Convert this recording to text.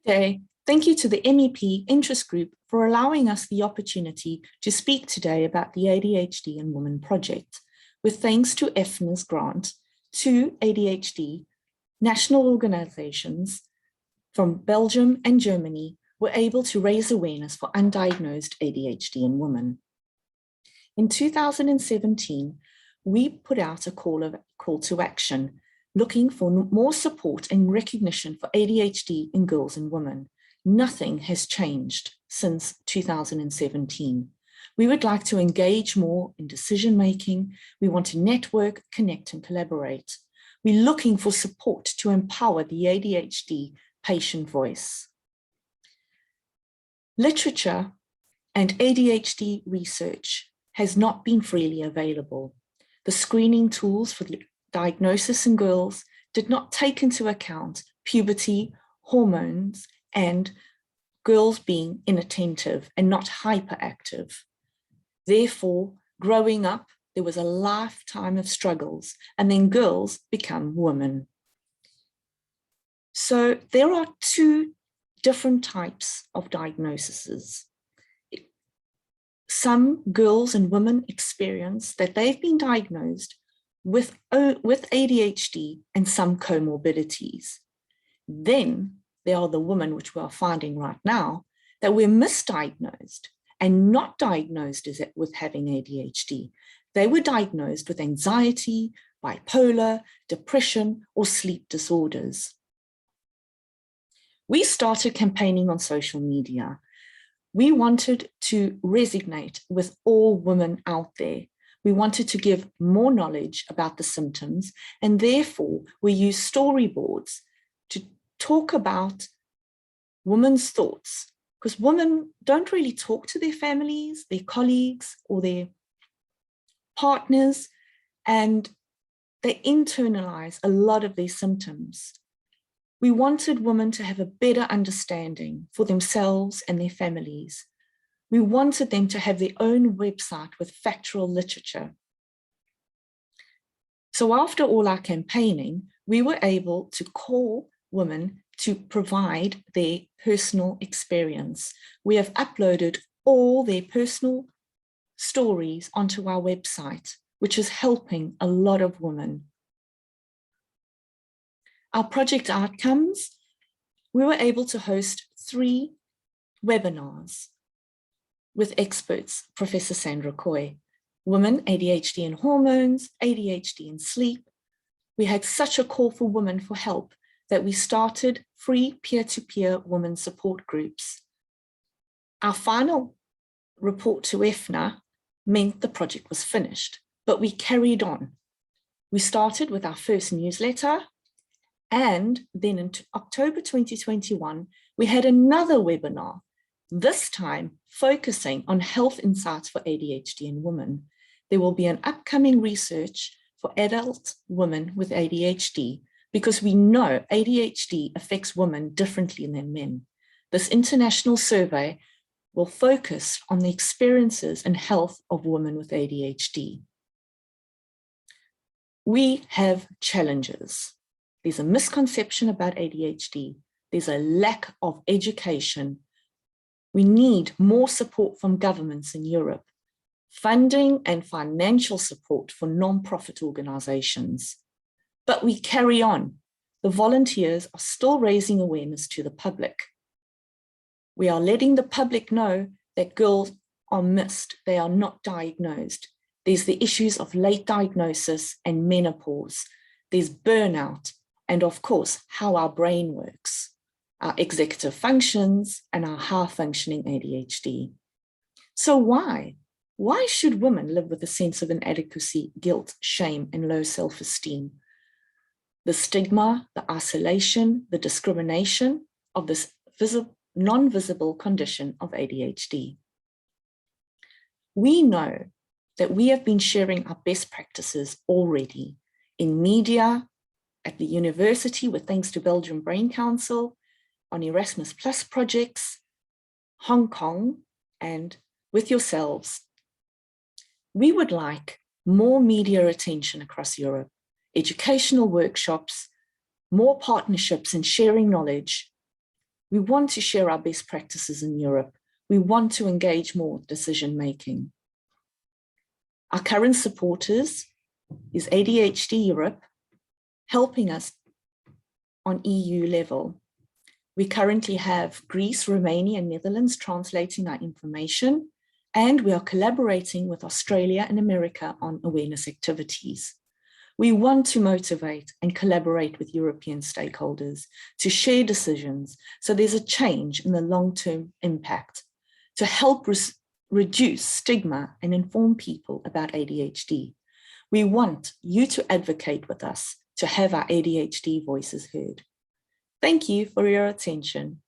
day. Thank you to the MEP Interest Group for allowing us the opportunity to speak today about the ADHD in Women project, with thanks to EFNA's grant to ADHD, national organizations from Belgium and Germany were able to raise awareness for undiagnosed ADHD in women. In 2017, we put out a call to action looking for more support and recognition for ADHD in girls and women. Nothing has changed since 2017. We would like to engage more in decision-making. We want to network, connect, and collaborate. We're looking for support to empower the ADHD patient voice. Literature and ADHD research has not been freely available. The screening tools for diagnosis in girls did not take into account puberty, hormones, and girls being inattentive and not hyperactive. Therefore, growing up, there was a lifetime of struggles, and then girls become women. So there are two different types of diagnoses. Some girls and women experience that they've been diagnosed with ADHD and some comorbidities. Then there are the women, which we are finding right now, that were misdiagnosed and not diagnosed with having ADHD. They were diagnosed with anxiety, bipolar, depression, or sleep disorders. We started campaigning on social media. We wanted to resonate with all women out there. We wanted to give more knowledge about the symptoms, and therefore we used storyboards to talk about women's thoughts, because women don't really talk to their families, their colleagues, or their partners, and they internalize a lot of their symptoms. We wanted women to have a better understanding for themselves and their families. We wanted them to have their own website with factual literature. So after all our campaigning, we were able to call women to provide their personal experience. We have uploaded all their personal stories onto our website, which is helping a lot of women. Our project outcomes, we were able to host 3 webinars with experts, Professor Sandra Coy, Women, ADHD and Hormones, ADHD and Sleep. We had such a call for women for help that we started free peer-to-peer women support groups. Our final report to EFNA meant the project was finished, but we carried on. We started with our first newsletter, and then in October 2021, we had another webinar, this time focusing on health insights for ADHD in women. There will be an upcoming research for adult women with ADHD, because we know ADHD affects women differently than men. This international survey will focus on the experiences and health of women with ADHD. We have challenges. There's a misconception about ADHD. There's a lack of education. We need more support from governments in Europe, funding and financial support for non-profit organizations. But we carry on. The volunteers are still raising awareness to the public. We are letting the public know that girls are missed. They are not diagnosed. There's the issues of late diagnosis and menopause. There's burnout. And of course, how our brain works, our executive functions, and our high-functioning ADHD. So why? Why should women live with a sense of inadequacy, guilt, shame, and low self-esteem? The stigma, the isolation, the discrimination of this non-visible condition of ADHD. We know that we have been sharing our best practices already in media, at the university with thanks to Belgium Brain Council, on Erasmus Plus projects, Hong Kong, and with yourselves. We would like more media attention across Europe, educational workshops, more partnerships and sharing knowledge, We want to share our best practices in Europe. We want to engage more decision-making. Our current supporters is ADHD Europe, helping us on EU level. We currently have Greece, Romania, and Netherlands translating our information, and we are collaborating with Australia and America on awareness activities. We want to motivate and collaborate with European stakeholders to share decisions so there's a change in the long-term impact to help reduce stigma and inform people about ADHD. We want you to advocate with us to have our ADHD voices heard. Thank you for your attention.